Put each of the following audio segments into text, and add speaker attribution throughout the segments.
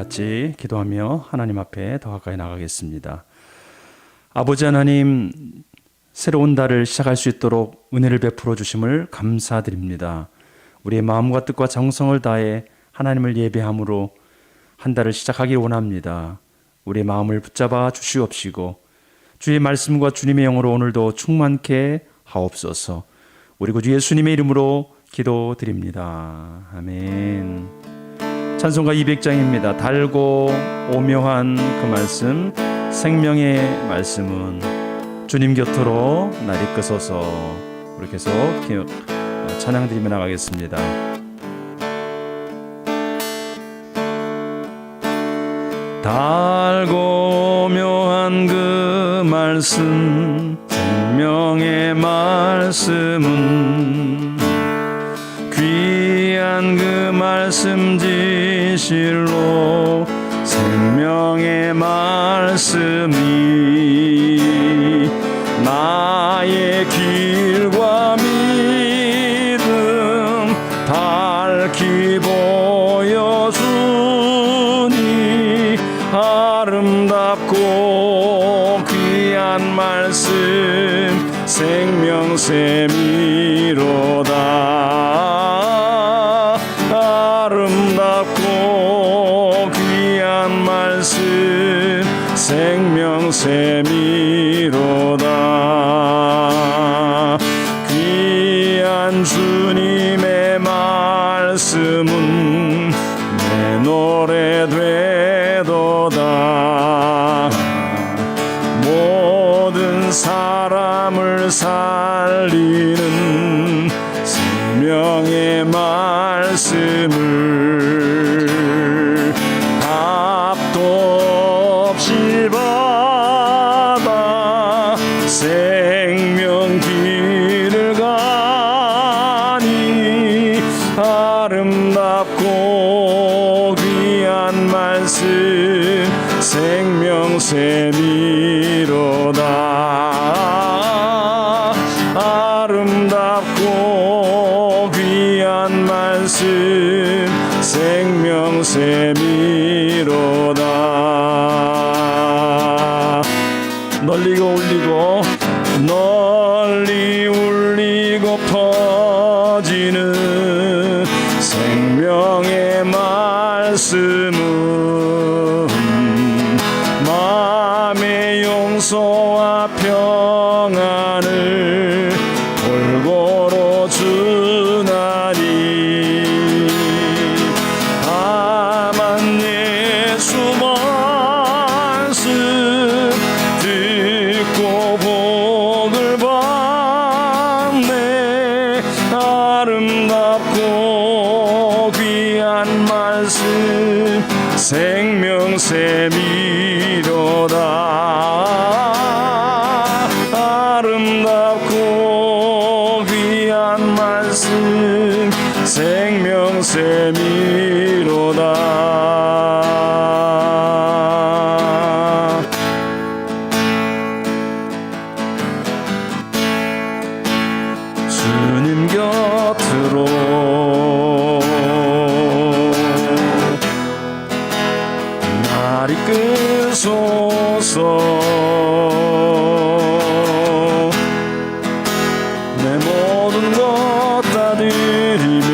Speaker 1: 같이 기도하며 하나님 앞에 더 가까이 나가겠습니다. 아버지 하나님, 새로운 달을 시작할 수 있도록 은혜를 베풀어 주심을 감사드립니다. 우리의 마음과 뜻과 정성을 다해 하나님을 예배함으로 한 달을 시작하기 원합니다. 우리의 마음을 붙잡아 주시옵시고 주의 말씀과 주님의 영으로 오늘도 충만케 하옵소서. 우리 구주 예수님의 이름으로 기도드립니다. 아멘. 찬송가 200장입니다. 달고 오묘한 그 말씀, 생명의 말씀은 주님 곁으로 날 이끄소서. 우리 계속 찬양드리며 나가겠습니다. 달고 묘한 그 말씀, 생명의 말씀은 귀한 그 말씀 진실로 생명의 말씀이 나의 길과 믿음 밝히 보여주니 아름답고 귀한 말씀 생명샘이로다. 아름답고 귀한 말씀 생명샘이로다. 귀한 주님의 말씀은 내 노래 되도다. 모든 사람을 살리는 생명의 말씀을 답도 없이 받아 생명 길을 가니 아름답고 귀한 말씀 생명샘이로다. 아름답고 귀한 말씀 생명샘이로다. 널리 울리고 퍼지는 생명의 말씀은 마음의 용서와 평안을 골고루 주나니 다만 예수 말씀 듣고 복을 받네. 아름답고 귀한 말씀 생명샘이로다. 아름답고 귀한 말씀 생명샘이로다. 주님 곁으로 날 이끄소서. 내 모든 것 다 드리며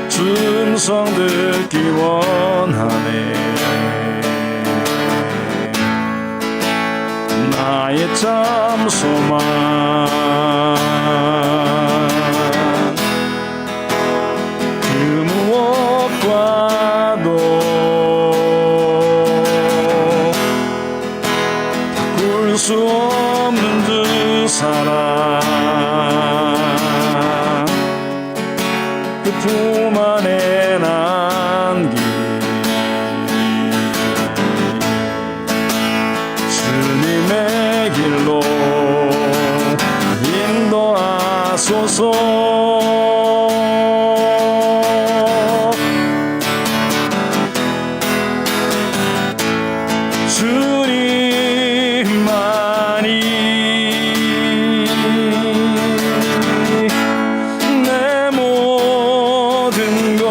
Speaker 1: 충성 듣기 원하네. 나의 참 소망 그 무엇과도 바꿀 수 없는 주 사랑 그 품 안에 남기 주님의 길로 인도하소서. 주님만이 내 모든 것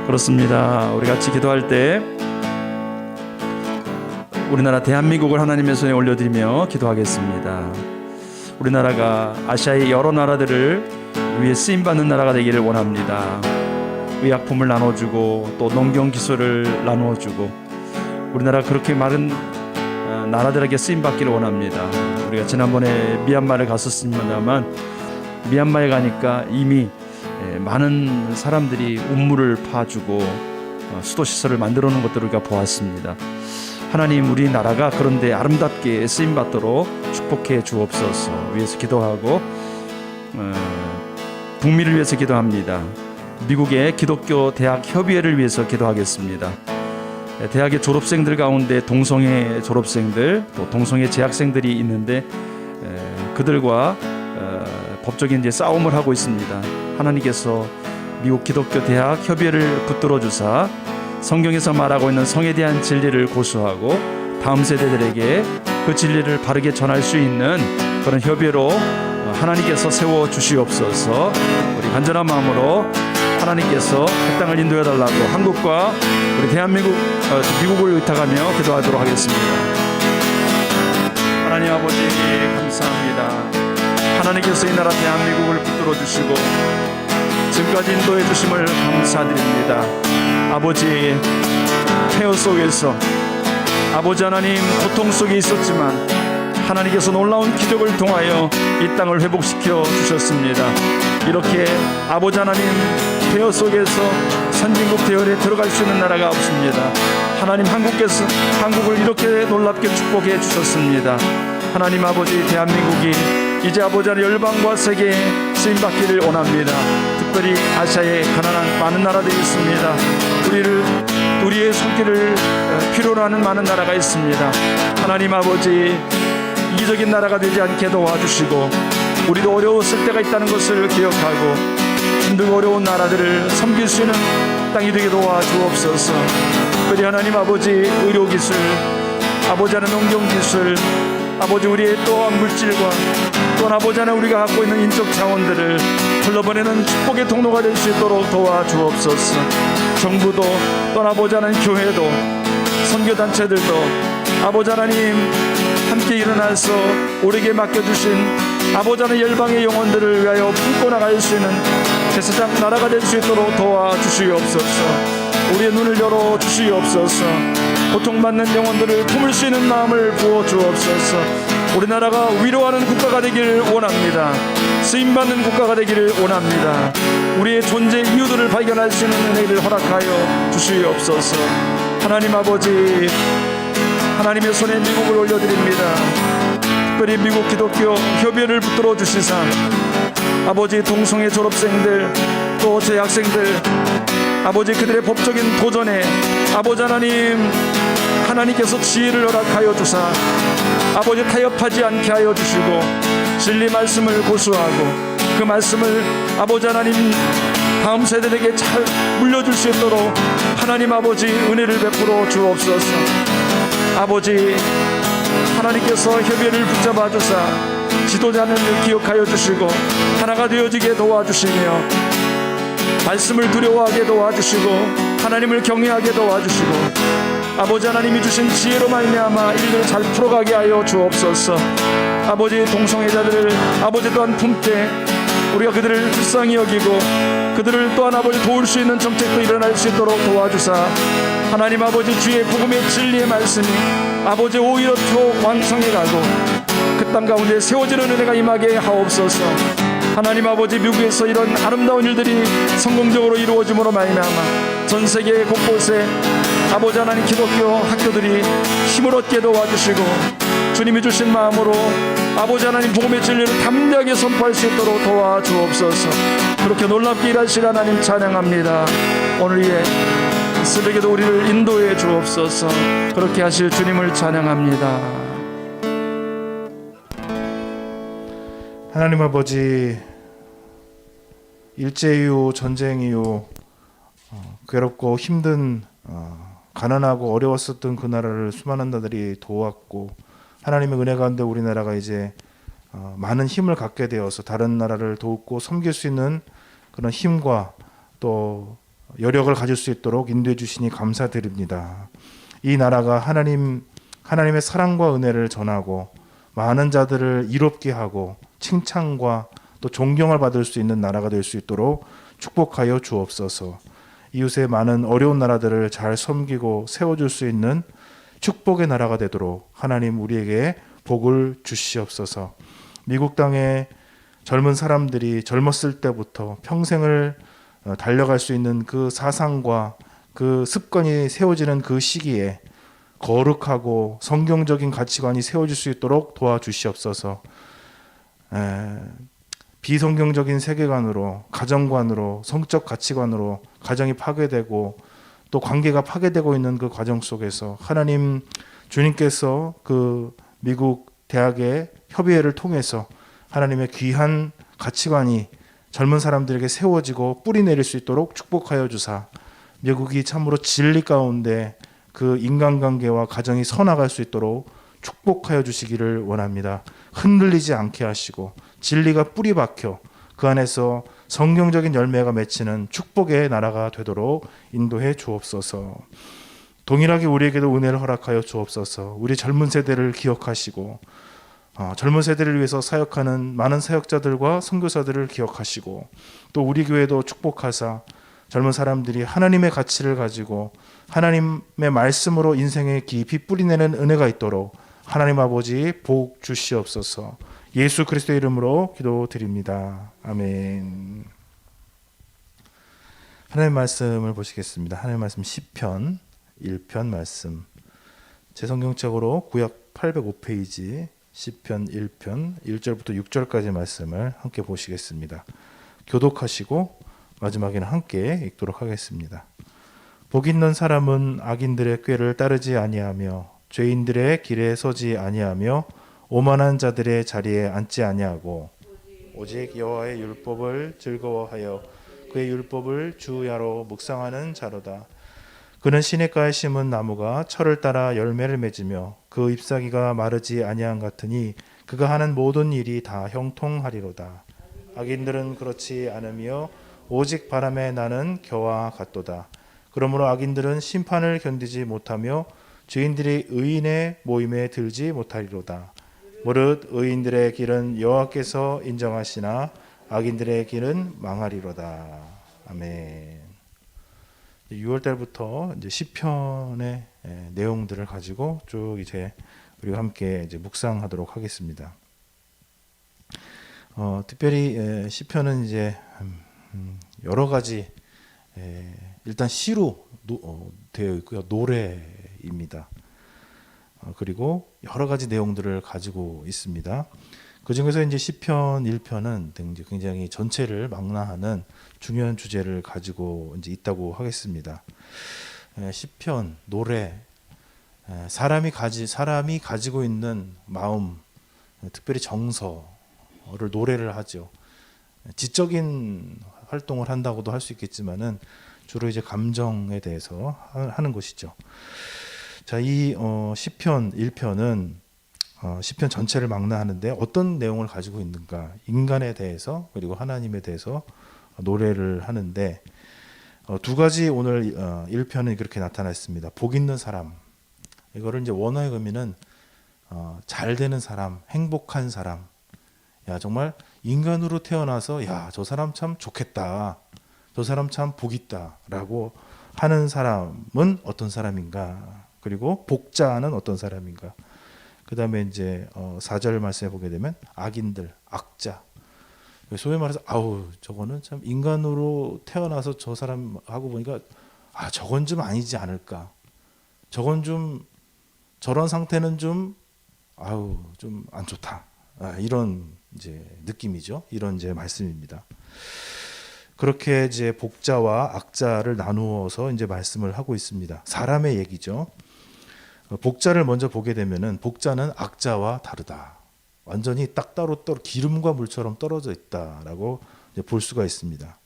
Speaker 1: 그렇습니다. 우리 같이 기도할 때 우리나라 대한민국을 하나님의 손에 올려드리며 기도하겠습니다. 우리나라가 아시아의 여러 나라들을 위해 쓰임받는 나라가 되기를 원합니다. 의약품을 나눠주고 또 농경기술을 나누어주고 우리나라가 그렇게 많은 나라들에게 쓰임받기를 원합니다. 우리가 지난번에 미얀마를 갔었습니다만 미얀마에 가니까 이미 많은 사람들이 우물을 파주고 수도시설을 만들어 놓은 것들을 우리가 보았습니다. 하나님, 우리나라가 그런데 아름답게 쓰임받도록 축복해 주옵소서. 위해서 기도하고 북미를 위해서 기도합니다. 미국의 기독교 대학 협의회를 위해서 기도하겠습니다. 대학의 졸업생들 가운데 동성애 졸업생들 또 동성애 재학생들이 있는데 그들과 법적인 이제 싸움을 하고 있습니다. 하나님께서 미국 기독교 대학 협의회를 붙들어 주사 성경에서 말하고 있는 성에 대한 진리를 고수하고 다음 세대들에게 그 진리를 바르게 전할 수 있는 그런 협의회로 하나님께서 세워 주시옵소서. 우리 간절한 마음으로 하나님께서 그 땅을 인도해 달라고 한국과 우리 대한민국 미국을 의탁하며 기도하도록 하겠습니다. 하나님 아버지 감사합니다. 하나님께서 이 나라 대한민국을 붙들어 주시고 지금까지 인도해 주심을 감사드립니다. 아버지, 폐허 속에서 아버지 하나님 고통 속에 있었지만 하나님께서 놀라운 기적을 통하여 이 땅을 회복시켜 주셨습니다. 이렇게 아버지 하나님 폐허 속에서 선진국 대열에 들어갈 수 있는 나라가 없습니다. 하나님 한국을 이렇게 놀랍게 축복해 주셨습니다. 하나님 아버지, 대한민국이 이제 아버지 하나님 열방과 세계에 쓰임받기를 원합니다. 특별히 아시아에 가난한 많은 나라들이 있습니다. 우리의 손길을 필요로 하는 많은 나라가 있습니다. 하나님 아버지, 이기적인 나라가 되지 않게 도와주시고 우리도 어려웠을 때가 있다는 것을 기억하고 힘들고 어려운 나라들을 섬길 수 있는 땅이 되게 도와주옵소서. 특별히 하나님 아버지, 의료기술, 아버지 하나님 농경기술, 아버지 우리의 또한 물질과 또한 아버지 하나님 우리가 갖고 있는 인적 자원들을 흘러보내는 축복의 통로가 될 수 있도록 도와주옵소서. 정부도 또한 아버지 하나님 교회도 선교단체들도 아버지 하나님 함께 일어나서 우리에게 맡겨주신 아버지 하나님 열방의 영혼들을 위하여 품고 나갈 수 있는 제사장 나라가 될 수 있도록 도와주시옵소서. 우리의 눈을 열어주시옵소서. 고통받는 영혼들을 품을 수 있는 마음을 부어주옵소서. 우리나라가 위로하는 국가가 되기를 원합니다. 쓰임받는 국가가 되기를 원합니다. 우리의 존재 이유들을 발견할 수 있는 은혜를 허락하여 주시옵소서. 하나님 아버지, 하나님의 손에 미국을 올려드립니다. 특별히 미국 기독교 협의회를 붙들어 주시사 아버지 동성애 졸업생들 또 재학생들 아버지 그들의 법적인 도전에 아버지 하나님께서 지혜를 허락하여 주사 아버지 타협하지 않게 하여 주시고 진리 말씀을 고수하고 그 말씀을 아버지 하나님 다음 세대에게 잘 물려줄 수 있도록 하나님 아버지 은혜를 베풀어 주옵소서. 아버지 하나님께서 협의를 붙잡아 주사 지도자를 기억하여 주시고 하나가 되어지게 도와주시며 말씀을 두려워하게 도와주시고 하나님을 경외하게 도와주시고 아버지 하나님이 주신 지혜로 말미암아 일들을 잘 풀어가게 하여 주옵소서. 아버지 동성애자들을 아버지 또한 품때 우리가 그들을 불쌍히 여기고 그들을 또한 아버지 도울 수 있는 정책도 일어날 수 있도록 도와주사 하나님 아버지 주의 복음의 진리의 말씀이 아버지 오히려 더 왕성해가고 그 땅 가운데 세워지는 은혜가 임하게 하옵소서. 하나님 아버지 미국에서 이런 아름다운 일들이 성공적으로 이루어짐으로 말미암아 전 세계 곳곳에 아버지 하나님 기독교 학교들이 힘을 얻게 도와주시고 주님이 주신 마음으로 아버지 하나님 복음의 진리를 담대하게 선포할 수 있도록 도와주옵소서. 그렇게 놀랍게 일하실 하나님 찬양합니다. 오늘 이 새벽에도 우리를 인도해 주옵소서. 그렇게 하실 주님을 찬양합니다.
Speaker 2: 하나님 아버지, 일제 이후 전쟁 이후 괴롭고 힘든 가난하고 어려웠었던 그 나라를 수많은 나라들이 도왔고, 하나님의 은혜 가운데 우리나라가 이제 많은 힘을 갖게 되어서 다른 나라를 돕고 섬길 수 있는 그런 힘과 또 여력을 가질 수 있도록 인도해 주시니 감사드립니다. 이 나라가 하나님의 사랑과 은혜를 전하고 많은 자들을 이롭게 하고 칭찬과 또 존경을 받을 수 있는 나라가 될 수 있도록 축복하여 주옵소서. 이웃의 많은 어려운 나라들을 잘 섬기고 세워줄 수 있는 축복의 나라가 되도록 하나님 우리에게 복을 주시옵소서. 미국 땅에 젊은 사람들이 젊었을 때부터 평생을 달려갈 수 있는 그 사상과 그 습관이 세워지는 그 시기에 거룩하고 성경적인 가치관이 세워질 수 있도록 도와주시옵소서. 비성경적인 세계관으로, 가정관으로, 성적 가치관으로 가정이 파괴되고 또 관계가 파괴되고 있는 그 과정 속에서 하나님 주님께서 그 미국 대학의 협의회를 통해서 하나님의 귀한 가치관이 젊은 사람들에게 세워지고 뿌리 내릴 수 있도록 축복하여 주사, 미국이 참으로 진리 가운데 그 인간관계와 가정이 서나갈 수 있도록 축복하여 주시기를 원합니다. 흔들리지 않게 하시고 진리가 뿌리 박혀 그 안에서 성경적인 열매가 맺히는 축복의 나라가 되도록 인도해 주옵소서. 동일하게 우리에게도 은혜를 허락하여 주옵소서. 우리 젊은 세대를 기억하시고 젊은 세대를 위해서 사역하는 많은 사역자들과 선교사들을 기억하시고 또 우리 교회도 축복하사 젊은 사람들이 하나님의 가치를 가지고 하나님의 말씀으로 인생에 깊이 뿌리내는 은혜가 있도록 하나님 아버지 복 주시옵소서. 예수 그리스도의 이름으로 기도드립니다. 아멘. 하나님 말씀을 보시겠습니다. 하나님 말씀 시편 1편 말씀, 제 성경책으로 구약 805페이지 시편 1편 1절부터 6절까지 말씀을 함께 보시겠습니다. 교독하시고 마지막에는 함께 읽도록 하겠습니다. 복 있는 사람은 악인들의 꾀를 따르지 아니하며 죄인들의 길에 서지 아니하며 오만한 자들의 자리에 앉지 아니하고 오직 여호와의 율법을 즐거워하여 그의 율법을 주야로 묵상하는 자로다. 그는 시냇가에 심은 나무가 철을 따라 열매를 맺으며 그 잎사귀가 마르지 아니한 같으니 그가 하는 모든 일이 다 형통하리로다. 악인들은 그렇지 않으며 오직 바람에 나는 겨와 같도다. 그러므로 악인들은 심판을 견디지 못하며 죄인들이 의인의 모임에 들지 못하리로다. 무릇 의인들의 길은 여호와께서 인정하시나 악인들의 길은 망하리로다. 아멘. 6월 달부터 이제 시편의 내용들을 가지고 쭉 이제 우리가 함께 이제 묵상하도록 하겠습니다. 특별히 시편은 이제 여러 가지 일단 시로 되어 있고요. 노래입니다. 그리고 여러 가지 내용들을 가지고 있습니다. 그 중에서 이제 시편 1편은 굉장히 전체를 망라하는 중요한 주제를 가지고 이제 있다고 하겠습니다. 시편, 노래, 사람이 가지고 있는 마음, 특별히 정서를 노래를 하죠. 지적인 활동을 한다고도 할 수 있겠지만은 주로 이제 감정에 대해서 하는 것이죠. 자, 이 시편 1편은 시편 전체를 망라하는데 어떤 내용을 가지고 있는가? 인간에 대해서 그리고 하나님에 대해서 노래를 하는데 두 가지 오늘 1편은 그렇게 나타났습니다. 복 있는 사람, 이거를 이제 원어의 의미는 잘 되는 사람, 행복한 사람. 야, 정말 인간으로 태어나서 야, 저 사람 참 좋겠다. 저 사람 참 복 있다라고 하는 사람은 어떤 사람인가? 그리고 복자는 어떤 사람인가? 그 다음에 이제 4절 말씀에 보게 되면 악인들, 악자. 소위 말해서 아우 저거는 참 인간으로 태어나서 저 사람하고 보니까 저건 좀 아니지 않을까. 저건 좀 저런 상태는 좀 아우 좀 안 좋다. 이런 이제 느낌이죠. 이런 이제 말씀입니다. 그렇게 이제 복자와 악자를 나누어서 이제 말씀을 하고 있습니다. 사람의 얘기죠. 복자를 먼저 보게 되면은 복자는 악자와 다르다. 완전히 딱 따로 기름과 물처럼 떨어져 있다라고 이제 볼 수가 있습니다.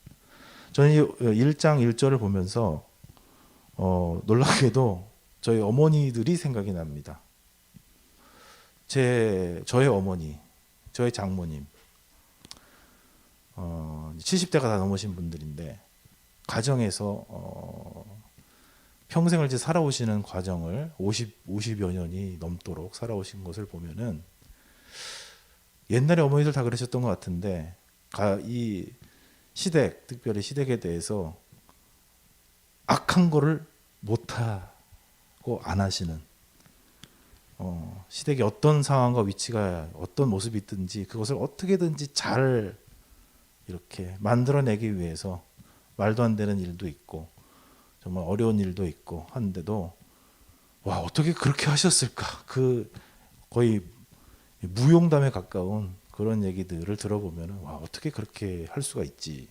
Speaker 2: 저는 이 1장 1절을 보면서 놀랍게도 저희 어머니들이 생각이 납니다. 저의 어머니, 저의 장모님, 70대가 다 넘으신 분들인데 가정에서 평생을 이제 살아오시는 과정을 50여 년이 넘도록 살아오신 것을 보면은 옛날에 어머니들 다 그러셨던 것 같은데 이 시댁, 특별히 시댁에 대해서 악한 거를 못하고 안 하시는, 시댁이 어떤 상황과 위치가 어떤 모습이 있든지 그것을 어떻게든지 잘 이렇게 만들어내기 위해서 말도 안 되는 일도 있고 정말 어려운 일도 있고 한데도 와 어떻게 그렇게 하셨을까, 그 거의 무용담에 가까운 그런 얘기들을 들어보면 와 어떻게 그렇게 할 수가 있지,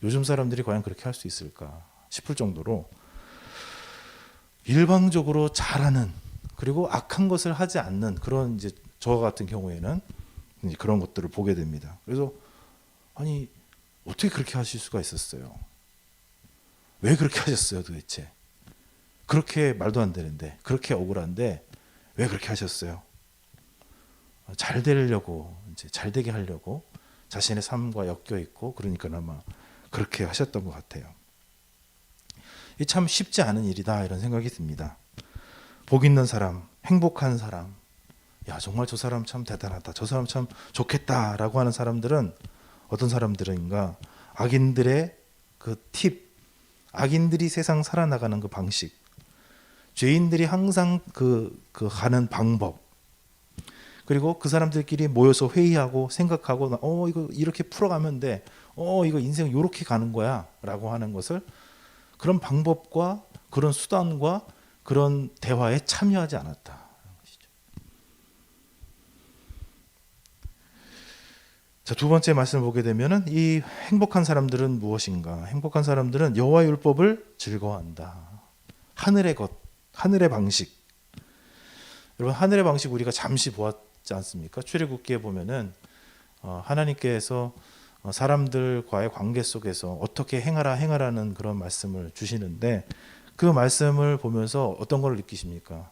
Speaker 2: 요즘 사람들이 과연 그렇게 할 수 있을까 싶을 정도로 일방적으로 잘하는, 그리고 악한 것을 하지 않는 그런 이제 저 같은 경우에는 이제 그런 것들을 보게 됩니다. 그래서 아니 어떻게 그렇게 하실 수가 있었어요? 왜 그렇게 하셨어요 도대체? 그렇게 말도 안 되는데, 그렇게 억울한데 왜 그렇게 하셨어요? 잘 되려고, 이제 잘 되게 하려고 자신의 삶과 엮여 있고, 그러니까 아마 그렇게 하셨던 것 같아요. 이 참 쉽지 않은 일이다 이런 생각이 듭니다. 복 있는 사람, 행복한 사람, 야 정말 저 사람 참 대단하다, 저 사람 참 좋겠다라고 하는 사람들은 어떤 사람들인가? 악인들의 그 팁, 악인들이 세상 살아나가는 그 방식, 죄인들이 항상 그 가는 방법, 그리고 그 사람들끼리 모여서 회의하고 생각하고 이거 이렇게 풀어가면 돼, 이거 인생 이렇게 가는 거야 라고 하는 것을, 그런 방법과 그런 수단과 그런 대화에 참여하지 않았다. 자, 두 번째 말씀을 보게 되면은 이 행복한 사람들은 무엇인가? 행복한 사람들은 여호와의 율법을 즐거워한다. 하늘의 것, 하늘의 방식. 여러분 하늘의 방식 우리가 잠시 보았지 않습니까? 출애굽기에 보면은 하나님께서 사람들과의 관계 속에서 어떻게 행하라는 그런 말씀을 주시는데, 그 말씀을 보면서 어떤 걸 느끼십니까?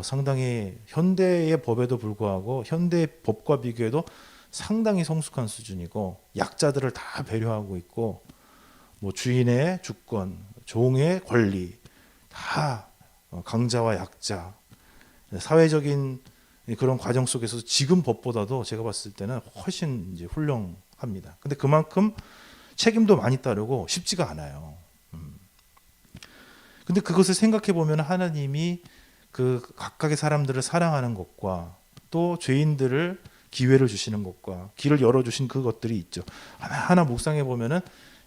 Speaker 2: 상당히 현대의 법에도 불구하고 현대의 법과 비교해도 상당히 성숙한 수준이고, 약자들을 다 배려하고 있고, 뭐 주인의 주권, 종의 권리, 다 강자와 약자, 사회적인 그런 과정 속에서 지금 법보다도 제가 봤을 때는 훨씬 이제 훌륭합니다. 근데 그만큼 책임도 많이 따르고 쉽지가 않아요. 근데 그것을 생각해 보면 하나님이 그 각각의 사람들을 사랑하는 것과 또 죄인들을 기회를 주시는 것과 길을 열어주신 그것들이 있죠. 하나하나 묵상해 보면은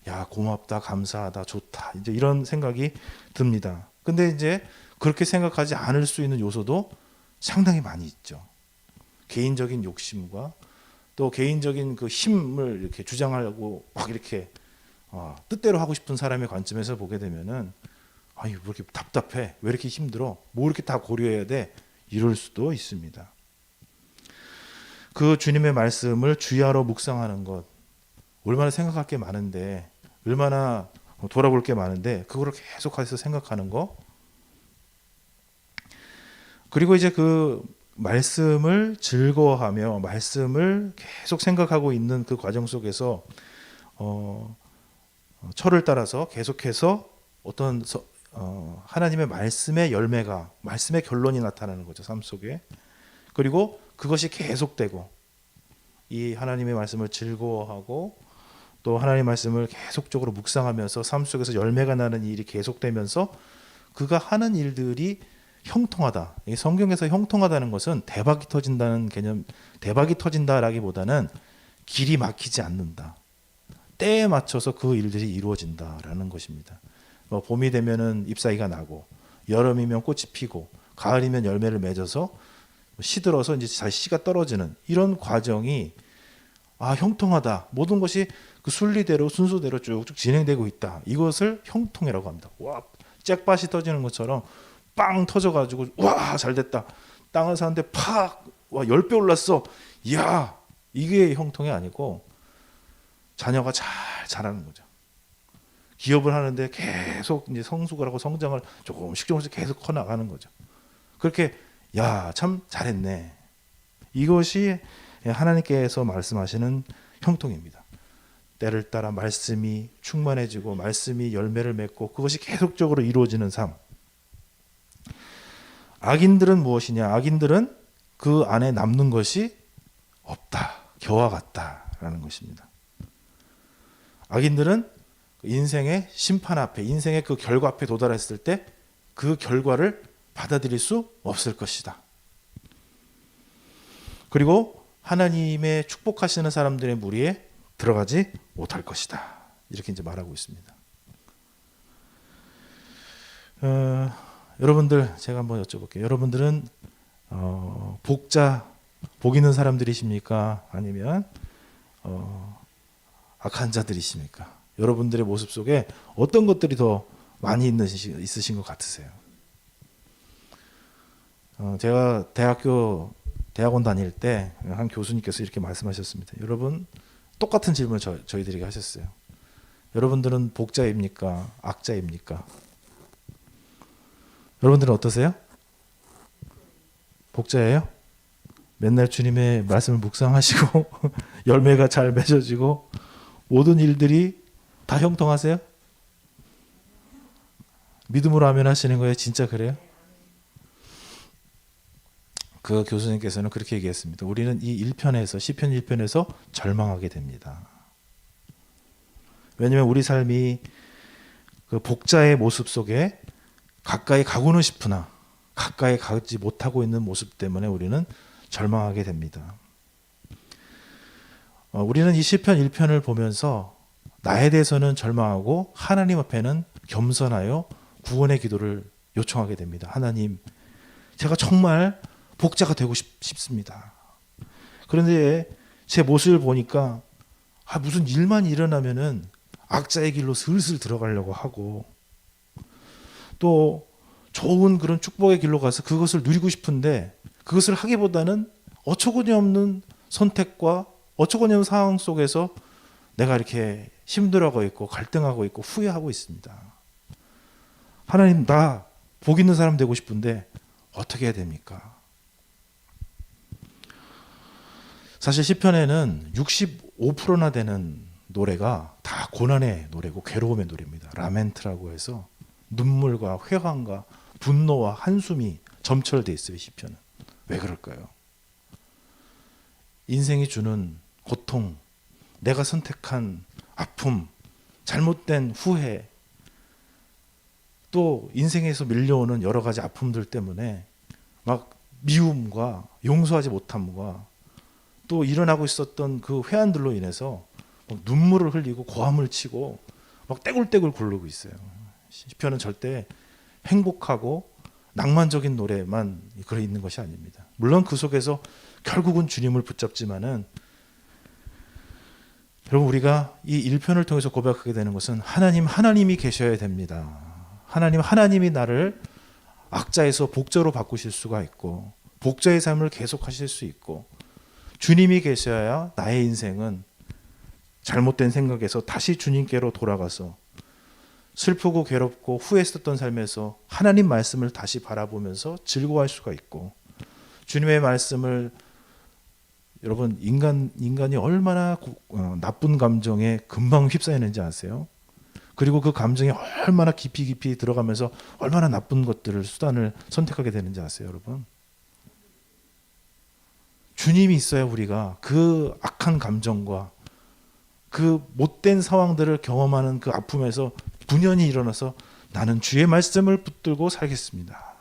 Speaker 2: 야 고맙다, 감사하다, 좋다, 이제 이런 생각이 듭니다. 근데 이제 그렇게 생각하지 않을 수 있는 요소도 상당히 많이 있죠. 개인적인 욕심과 또 개인적인 그 힘을 이렇게 주장하고 막 이렇게 뜻대로 하고 싶은 사람의 관점에서 보게 되면은 왜 이렇게 답답해, 왜 이렇게 힘들어, 뭐 이렇게 다 고려해야 돼, 이럴 수도 있습니다. 그 주님의 말씀을 주야로 묵상하는 것, 얼마나 생각할 게 많은데, 얼마나 돌아볼 게 많은데 그거를 계속해서 생각하는 거, 그리고 이제 그 말씀을 즐거워하며 말씀을 계속 생각하고 있는 그 과정 속에서 철을 따라서 계속해서 어떤 하나님의 말씀의 열매가, 말씀의 결론이 나타나는 거죠, 삶 속에. 그리고 그것이 계속되고, 이 하나님의 말씀을 즐거워하고 또 하나님의 말씀을 계속적으로 묵상하면서 삶 속에서 열매가 나는 일이 계속되면서 그가 하는 일들이 형통하다. 성경에서 형통하다는 것은 대박이 터진다는 개념, 대박이 터진다라기보다는 길이 막히지 않는다, 때에 맞춰서 그 일들이 이루어진다라는 것입니다. 봄이 되면은 잎사귀가 나고, 여름이면 꽃이 피고, 가을이면 열매를 맺어서 시들어서 이제 다시 씨가 떨어지는 이런 과정이 형통하다. 모든 것이 그 순리대로 순서대로 쭉쭉 진행되고 있다. 이것을 형통이라고 합니다. 와, 잭밭이 터지는 것처럼 빵 터져가지고 와, 잘 됐다. 땅을 사는데 팍, 와, 10배 올랐어. 이야, 이게 형통이 아니고 자녀가 잘 자라는 거죠. 기업을 하는데 계속 이제 성숙을 하고 성장을 조금씩 계속 커 나가는 거죠. 그렇게 야, 참 잘했네. 이것이 하나님께서 말씀하시는 형통입니다. 때를 따라 말씀이 충만해지고 말씀이 열매를 맺고 그것이 계속적으로 이루어지는 삶. 악인들은 무엇이냐? 악인들은 그 안에 남는 것이 없다. 겨와 같다라는 것입니다. 악인들은 인생의 심판 앞에, 인생의 그 결과 앞에 도달했을 때 그 결과를 받아들일 수 없을 것이다. 그리고 하나님의 축복하시는 사람들의 무리에 들어가지 못할 것이다. 이렇게 이제 말하고 있습니다. 여러분들, 제가 한번 여쭤볼게요. 여러분들은 복 있는 사람들이십니까? 아니면 악한 자들이십니까? 여러분들의 모습 속에 어떤 것들이 더 많이 있으신 것 같으세요? 제가 대학원 다닐 때 한 교수님께서 이렇게 말씀하셨습니다. 여러분, 똑같은 질문을 저희들에게 하셨어요. 여러분들은 복자입니까? 악자입니까? 여러분들은 어떠세요? 복자예요? 맨날 주님의 말씀을 묵상하시고 열매가 잘 맺어지고 모든 일들이 다 형통하세요? 믿음으로 아멘 하시는 거예요? 진짜 그래요? 그 교수님께서는 그렇게 얘기했습니다. 우리는 이 1편에서 시편 1편에서 절망하게 됩니다. 왜냐하면 우리 삶이 그 복자의 모습 속에 가까이 가고는 싶으나 가까이 가지 못하고 있는 모습 때문에 우리는 절망하게 됩니다. 우리는 이 시편 1편을 보면서 나에 대해서는 절망하고 하나님 앞에는 겸손하여 구원의 기도를 요청하게 됩니다. 하나님, 제가 정말 복자가 되고 싶습니다. 그런데 제 모습을 보니까 무슨 일만 일어나면은 악자의 길로 슬슬 들어가려고 하고 또 좋은 그런 축복의 길로 가서 그것을 누리고 싶은데 그것을 하기보다는 어처구니 없는 선택과 어처구니 없는 상황 속에서 내가 이렇게 힘들어하고 있고 갈등하고 있고 후회하고 있습니다. 하나님, 나 복 있는 사람 되고 싶은데 어떻게 해야 됩니까? 사실 시편에는 65%나 되는 노래가 다 고난의 노래고 괴로움의 노래입니다. 라멘트라고 해서 눈물과 회환과 분노와 한숨이 점철되어 있어요. 시편은. 왜 그럴까요? 인생이 주는 고통, 내가 선택한 아픔, 잘못된 후회, 또 인생에서 밀려오는 여러 가지 아픔들 때문에 막 미움과 용서하지 못함과 또 일어나고 있었던 그 회한들로 인해서 막 눈물을 흘리고 고함을 치고 막 떼굴떼굴 굴르고 있어요. 시편은 절대 행복하고 낭만적인 노래만 그래 있는 것이 아닙니다. 물론 그 속에서 결국은 주님을 붙잡지만은 여러분, 우리가 이 1편을 통해서 고백하게 되는 것은 하나님이 계셔야 됩니다. 하나님이 나를 악자에서 복자로 바꾸실 수가 있고 복자의 삶을 계속하실 수 있고 주님이 계셔야 나의 인생은 잘못된 생각에서 다시 주님께로 돌아가서 슬프고 괴롭고 후회했었던 삶에서 하나님 말씀을 다시 바라보면서 즐거워할 수가 있고 주님의 말씀을 여러분 인간이 얼마나 나쁜 감정에 금방 휩싸이는지 아세요? 그리고 그 감정이 얼마나 깊이 들어가면서 얼마나 나쁜 것들을 수단을 선택하게 되는지 아세요, 여러분? 주님이 있어야 우리가 그 악한 감정과 그 못된 상황들을 경험하는 그 아픔에서 분연히 일어나서 나는 주의 말씀을 붙들고 살겠습니다.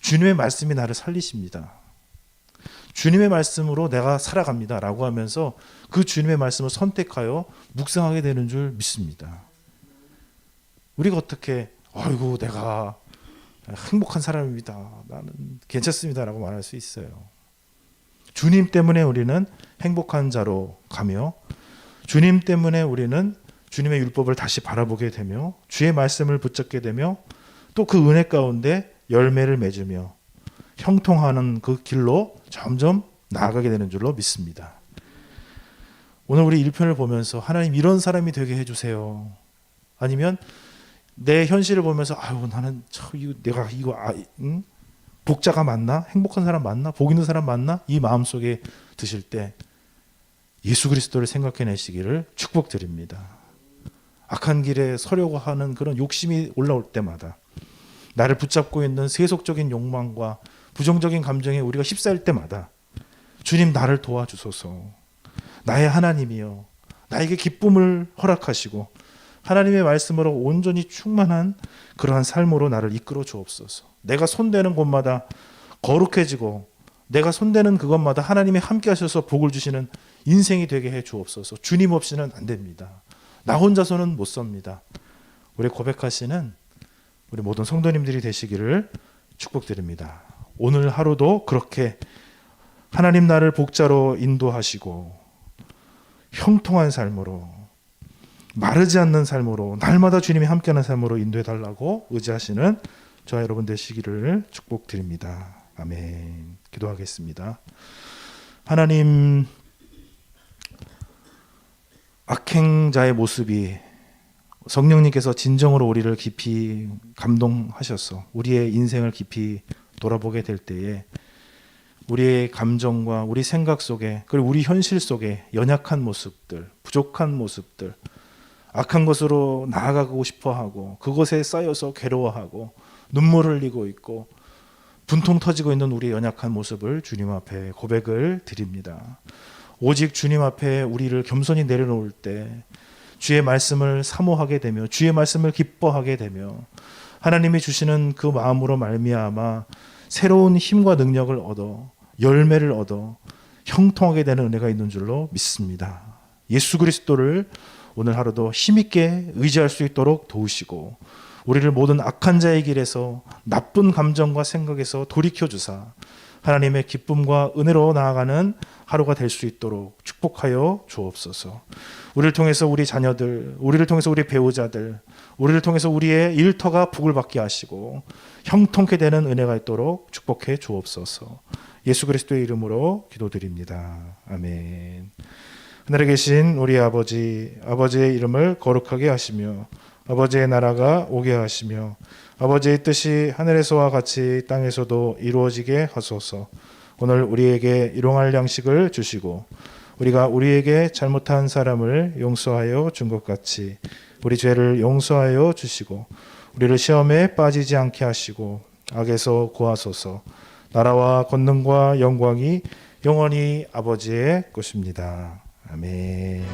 Speaker 2: 주님의 말씀이 나를 살리십니다. 주님의 말씀으로 내가 살아갑니다. 라고 하면서 그 주님의 말씀을 선택하여 묵상하게 되는 줄 믿습니다. 우리가 어떻게 내가 행복한 사람입니다. 나는 괜찮습니다라고 말할 수 있어요. 주님 때문에 우리는 행복한 자로 가며 주님 때문에 우리는 주님의 율법을 다시 바라보게 되며 주의 말씀을 붙잡게 되며 또 그 은혜 가운데 열매를 맺으며 형통하는 그 길로 점점 나아가게 되는 줄로 믿습니다. 오늘 우리 1편을 보면서 하나님 이런 사람이 되게 해주세요. 아니면 내 현실을 보면서 아유 나는 내가 이거 복자가 맞나? 행복한 사람 맞나? 복 있는 사람 맞나? 이 마음속에 드실 때 예수 그리스도를 생각해내시기를 축복드립니다. 악한 길에 서려고 하는 그런 욕심이 올라올 때마다 나를 붙잡고 있는 세속적인 욕망과 부정적인 감정에 우리가 휩싸일 때마다 주님 나를 도와주소서. 나의 하나님이여 나에게 기쁨을 허락하시고 하나님의 말씀으로 온전히 충만한 그러한 삶으로 나를 이끌어 주옵소서. 내가 손대는 곳마다 거룩해지고 내가 손대는 그것마다 하나님이 함께 하셔서 복을 주시는 인생이 되게 해 주옵소서. 주님 없이는 안 됩니다. 나 혼자서는 못 삽니다. 우리 고백하시는 우리 모든 성도님들이 되시기를 축복드립니다. 오늘 하루도 그렇게 하나님 나를 복자로 인도하시고 형통한 삶으로 마르지 않는 삶으로 날마다 주님이 함께하는 삶으로 인도해 달라고 의지하시는 저와 여러분 되시기를 축복드립니다. 아멘. 기도하겠습니다. 하나님, 악행자의 모습이 성령님께서 진정으로 우리를 깊이 감동하셔서 우리의 인생을 깊이 돌아보게 될 때에 우리의 감정과 우리 생각 속에 그리고 우리 현실 속에 연약한 모습들, 부족한 모습들, 악한 것으로 나아가고 싶어하고 그것에 쌓여서 괴로워하고 눈물을 흘리고 있고 분통 터지고 있는 우리의 연약한 모습을 주님 앞에 고백을 드립니다. 오직 주님 앞에 우리를 겸손히 내려놓을 때 주의 말씀을 사모하게 되며 주의 말씀을 기뻐하게 되며 하나님이 주시는 그 마음으로 말미암아 새로운 힘과 능력을 얻어 열매를 얻어 형통하게 되는 은혜가 있는 줄로 믿습니다. 예수 그리스도를 오늘 하루도 힘있게 의지할 수 있도록 도우시고 우리를 모든 악한 자의 길에서 나쁜 감정과 생각에서 돌이켜주사 하나님의 기쁨과 은혜로 나아가는 하루가 될 수 있도록 축복하여 주옵소서. 우리를 통해서 우리 자녀들, 우리를 통해서 우리 배우자들, 우리를 통해서 우리의 일터가 복을 받게 하시고 형통케 되는 은혜가 있도록 축복해 주옵소서. 예수 그리스도의 이름으로 기도드립니다. 아멘. 하늘에 계신 우리 아버지, 아버지의 이름을 거룩하게 하시며 아버지의 나라가 오게 하시며 아버지의 뜻이 하늘에서와 같이 땅에서도 이루어지게 하소서. 오늘 우리에게 일용할 양식을 주시고 우리가 우리에게 잘못한 사람을 용서하여 준 것 같이 우리 죄를 용서하여 주시고 우리를 시험에 빠지지 않게 하시고 악에서 구하소서. 나라와 권능과 영광이 영원히 아버지의 것입니다. 아멘.